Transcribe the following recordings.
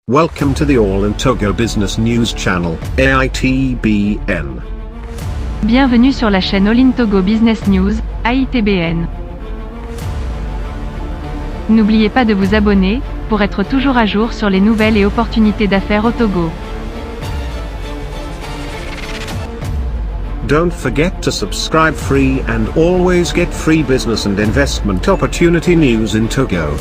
Welcome to the All in Togo Business News Channel, AITBN. Bienvenue sur la chaîne All in Togo Business News, AITBN. N'oubliez pas de vous abonner, pour être toujours à jour sur les nouvelles et opportunités d'affaires au Togo. Don't forget to subscribe free and always get free business and investment opportunity news in Togo.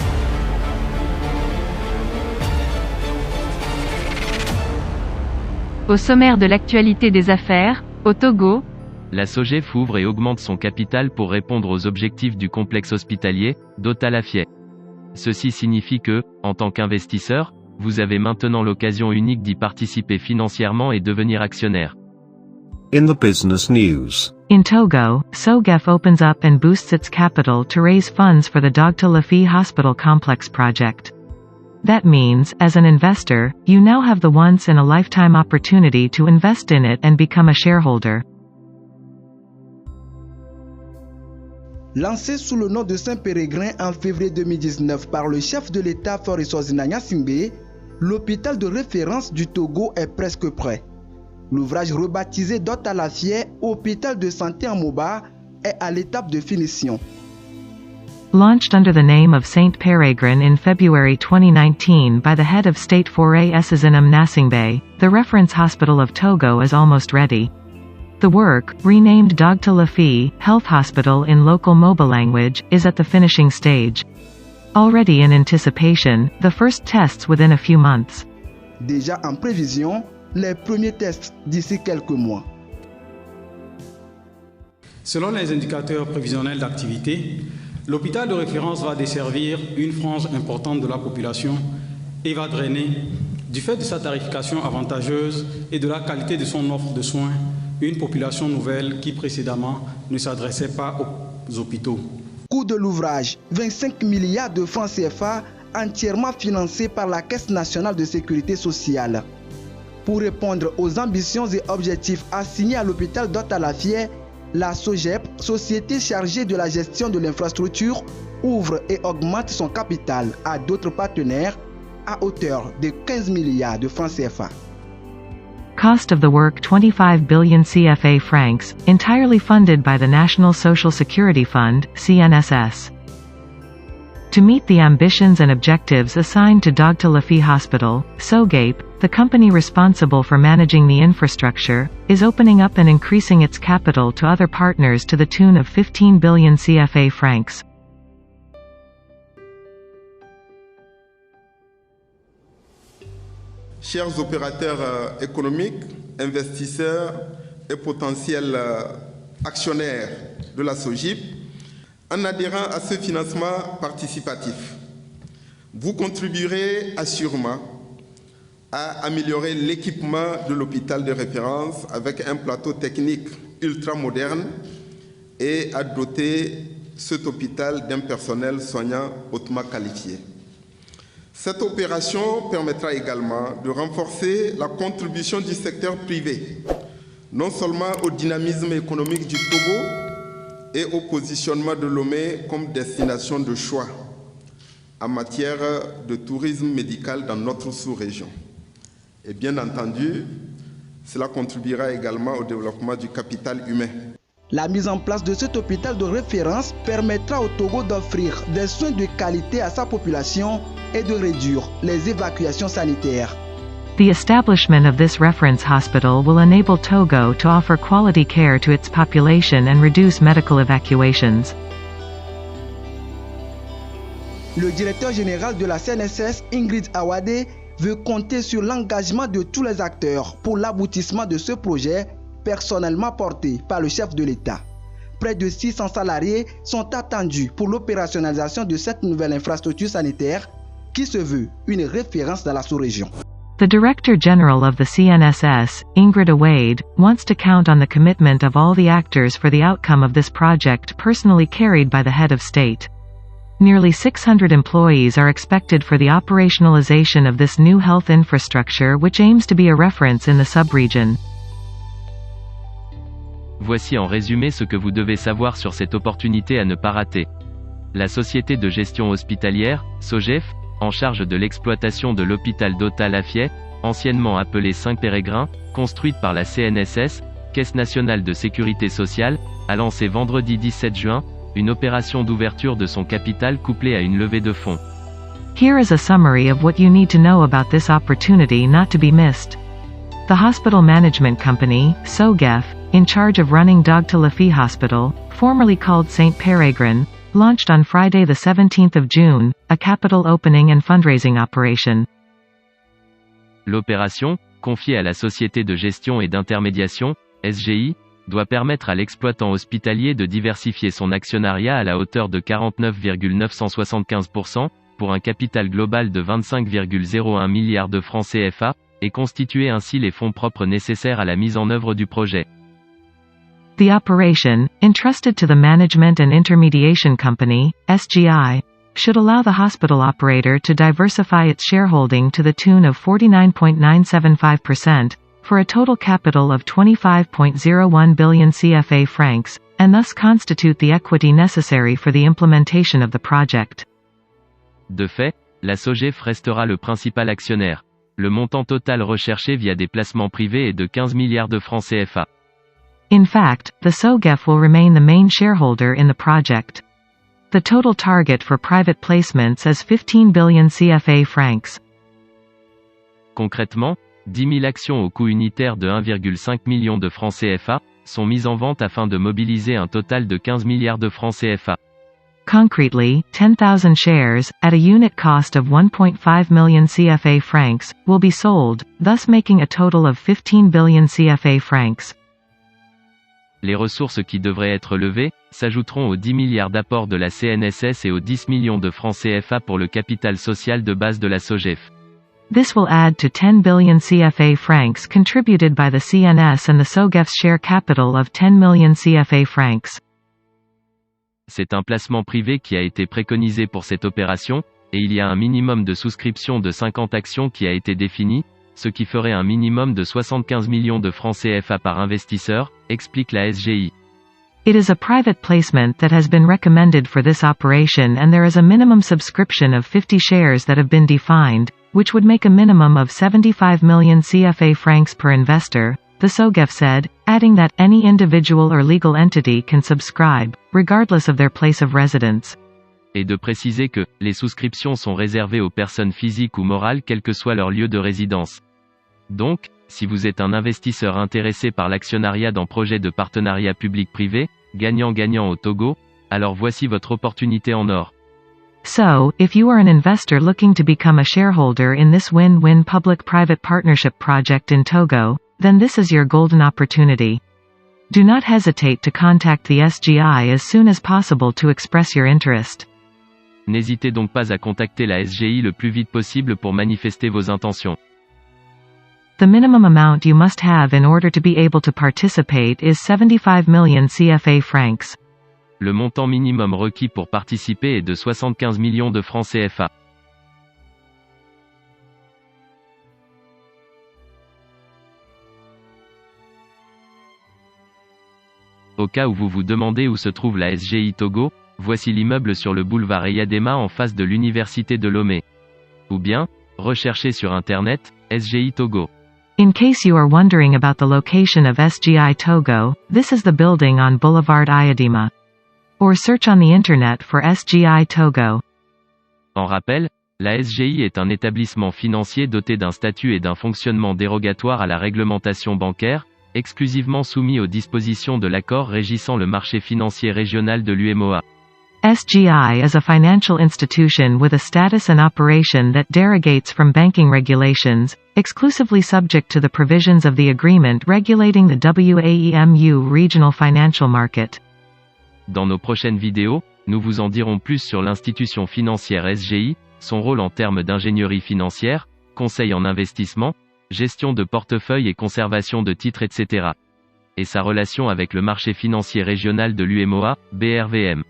Au sommaire de l'actualité des affaires, au Togo, la SOGEF ouvre et augmente son capital pour répondre aux objectifs du complexe hospitalier d'Otalafie. Ceci signifie que, en tant qu'investisseur, vous avez maintenant l'occasion unique d'y participer financièrement et devenir actionnaire. In the business news. In Togo, SOGEF opens up and boosts its capital to raise funds for the Dogtalafi Hospital Complex project. That means, as an investor, you now have the once-in-a-lifetime opportunity to invest in it and become a shareholder. Lancé sous le nom de Saint-Péregrin en février 2019 par le chef de l'État Faure Gnassingbé, l'hôpital de référence du Togo est presque prêt. L'ouvrage rebaptisé d'Otalafie, hôpital de santé en Moba, est à l'étape de finition. Launched under the name of Saint Peregrine in February 2019 by the head of state Faure Gnassingbé, the reference hospital of Togo is almost ready. The work, renamed Dogtalafi Health Hospital in local Moba language, is at the finishing stage. Already in anticipation, the first tests within a few months. Déjà en prévision, les premiers tests d'ici quelques mois. Selon les indicateurs prévisionnels d'activité, l'hôpital de référence va desservir une frange importante de la population et va drainer, du fait de sa tarification avantageuse et de la qualité de son offre de soins, une population nouvelle qui précédemment ne s'adressait pas aux hôpitaux. Coût de l'ouvrage, 25 milliards de francs CFA entièrement financés par la Caisse nationale de sécurité sociale. Pour répondre aux ambitions et objectifs assignés à l'hôpital d'Otalafie, la SOGEP, société chargée de la gestion de l'infrastructure, ouvre et augmente son capital à d'autres partenaires à hauteur de 15 milliards de francs CFA. Cost of the work 25 billion CFA francs, entirely funded by the National Social Security Fund, CNSS. To meet the ambitions and objectives assigned to Dogtalafi Hospital, SOGEP, the company responsible for managing the infrastructure, is opening up and increasing its capital to other partners to the tune of 15 billion CFA francs. Chers opérateurs économiques, investisseurs et potentiels actionnaires de la SOGIP, en adhérant à ce financement participatif, vous contribuerez assurément à améliorer l'équipement de l'hôpital de référence avec un plateau technique ultra moderne et à doter cet hôpital d'un personnel soignant hautement qualifié. Cette opération permettra également de renforcer la contribution du secteur privé, non seulement au dynamisme économique du Togo et au positionnement de Lomé comme destination de choix en matière de tourisme médical dans notre sous-région. Et bien entendu, cela contribuera également au développement du capital humain. La mise en place de cet hôpital de référence permettra au Togo d'offrir des soins de qualité à sa population et de réduire les évacuations sanitaires. The establishment of this reference hospital will enable Togo to offer quality care to its population and reduce medical evacuations. Le directeur général de la CNSS, Ingrid Awade, veut compter sur l'engagement de tous les acteurs pour l'aboutissement de ce projet personnellement porté par le chef de l'État. Près de 600 salariés sont attendus pour l'opérationnalisation de cette nouvelle infrastructure sanitaire qui se veut une référence dans la sous-région. The Director General of the CNSS, Ingrid Awade, wants to count on the commitment of all the actors for the outcome of this project personally carried by the head of state. Nearly 600 employees are expected for the operationalization of this new health infrastructure which aims to be a reference in the sub-region. Voici en résumé ce que vous devez savoir sur cette opportunité à ne pas rater. La société de gestion hospitalière, SOGEF, en charge de l'exploitation de l'hôpital d'Autun-Lafiet, anciennement appelé Saint-Pérégrins, construite par la CNSS, Caisse nationale de sécurité sociale, a lancé vendredi 17 juin, une opération d'ouverture de son capital couplée à une levée de fonds. Here is a summary of what you need to know about this opportunity not to be missed. The Hospital Management Company, SOGEF, in charge of running Dogtalafi Hospital, formerly called St. Peregrine, launched on Friday the 17th of June, a capital opening and fundraising operation. L'opération, confiée à la Société de gestion et d'intermédiation, SGI, doit permettre à l'exploitant hospitalier de diversifier son actionnariat à la hauteur de 49,975%, pour un capital global de 25,01 milliards de francs CFA, et constituer ainsi les fonds propres nécessaires à la mise en œuvre du projet. The operation, entrusted to the Management and Intermediation Company, SGI, should allow the hospital operator to diversify its shareholding to the tune of 49.975%, for a total capital of 25.01 billion CFA francs, and thus constitute the equity necessary for the implementation of the project. De fait, la SOGEF restera le principal actionnaire. Le montant total recherché via des placements privés est de 15 milliards de francs CFA. In fact, the SOGEF will remain the main shareholder in the project. The total target for private placements is 15 billion CFA francs. Concrètement, 10 000 actions au coût unitaire de 1,5 million de francs CFA sont mises en vente afin de mobiliser un total de 15 milliards de francs CFA. Concretely, 10,000 shares, at a unit cost of 1.5 million CFA francs, will be sold, thus making a total of 15 billion CFA francs. Les ressources qui devraient être levées s'ajouteront aux 10 milliards d'apports de la CNSS et aux 10 millions de francs CFA pour le capital social de base de la SOGEF. This will add to 10 billion CFA francs contributed by the CNS and the SOGEF's share capital of 10 million CFA francs. C'est un placement privé qui a été préconisé pour cette opération, et il y a un minimum de souscription de 50 actions qui a été défini, ce qui ferait un minimum de 75 millions de francs CFA par investisseur, explique la SGI. It is a private placement that has been recommended for this operation and there is a minimum subscription of 50 shares that have been defined, which would make a minimum of 75 million CFA francs per investor, the SOGEF said, adding that any individual or legal entity can subscribe, regardless of their place of residence. Et de préciser que les souscriptions sont réservées aux personnes physiques ou morales quel que soit leur lieu de résidence. Donc, si vous êtes un investisseur intéressé par l'actionnariat dans projets de partenariat public-privé, gagnant-gagnant au Togo, alors voici votre opportunité en or. So, if you are an investor looking to become a shareholder in this win-win public-private partnership project in Togo, then this is your golden opportunity. Do not hesitate to contact the SGI as soon as possible to express your interest. N'hésitez donc pas à contacter la SGI le plus vite possible pour manifester vos intentions. The minimum amount you must have in order to be able to participate is 75 million CFA francs. Le montant minimum requis pour participer est de 75 millions de francs CFA. Au cas où vous vous demandez où se trouve la SGI Togo, voici l'immeuble sur le boulevard Eyadema en face de l'université de Lomé. Ou bien, recherchez sur internet, SGI Togo. In case you are wondering about the location of SGI Togo, this is the building on Boulevard Eyadema. Or search on the internet for SGI Togo. En rappel, la SGI est un établissement financier doté d'un statut et d'un fonctionnement dérogatoire à la réglementation bancaire, exclusivement soumis aux dispositions de l'accord régissant le marché financier régional de l'UEMOA. SGI is a financial institution with a status and operation that derogates from banking regulations, exclusively subject to the provisions of the agreement regulating the WAEMU regional financial market. Dans nos prochaines vidéos, nous vous en dirons plus sur l'institution financière SGI, son rôle en termes d'ingénierie financière, conseil en investissement, gestion de portefeuille et conservation de titres etc. Et sa relation avec le marché financier régional de l'UEMOA, BRVM.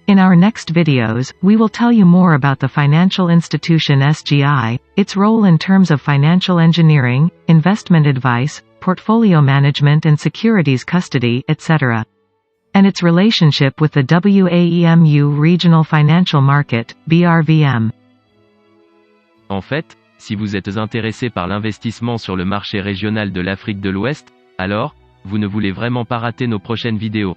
In our next videos, we will tell you more about the financial institution SGI, its role in terms of financial engineering, investment advice, portfolio management and securities custody, etc. And its relationship with the WAEMU Regional Financial Market, BRVM. En fait, si vous êtes intéressé par l'investissement sur le marché régional de l'Afrique de l'Ouest, alors, vous ne voulez vraiment pas rater nos prochaines vidéos.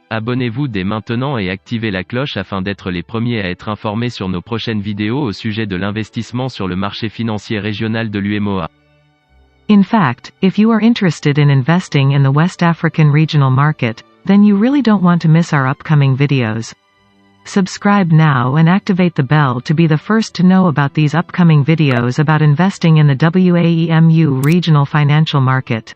Abonnez-vous dès maintenant et activez la cloche afin d'être les premiers à être informés sur nos prochaines vidéos au sujet de l'investissement sur le marché financier régional de l'UEMOA. In fact, if you are interested in investing in the West African regional market, then you really don't want to miss our upcoming videos. Subscribe now and activate the bell to be the first to know about these upcoming videos about investing in the WAEMU regional financial market.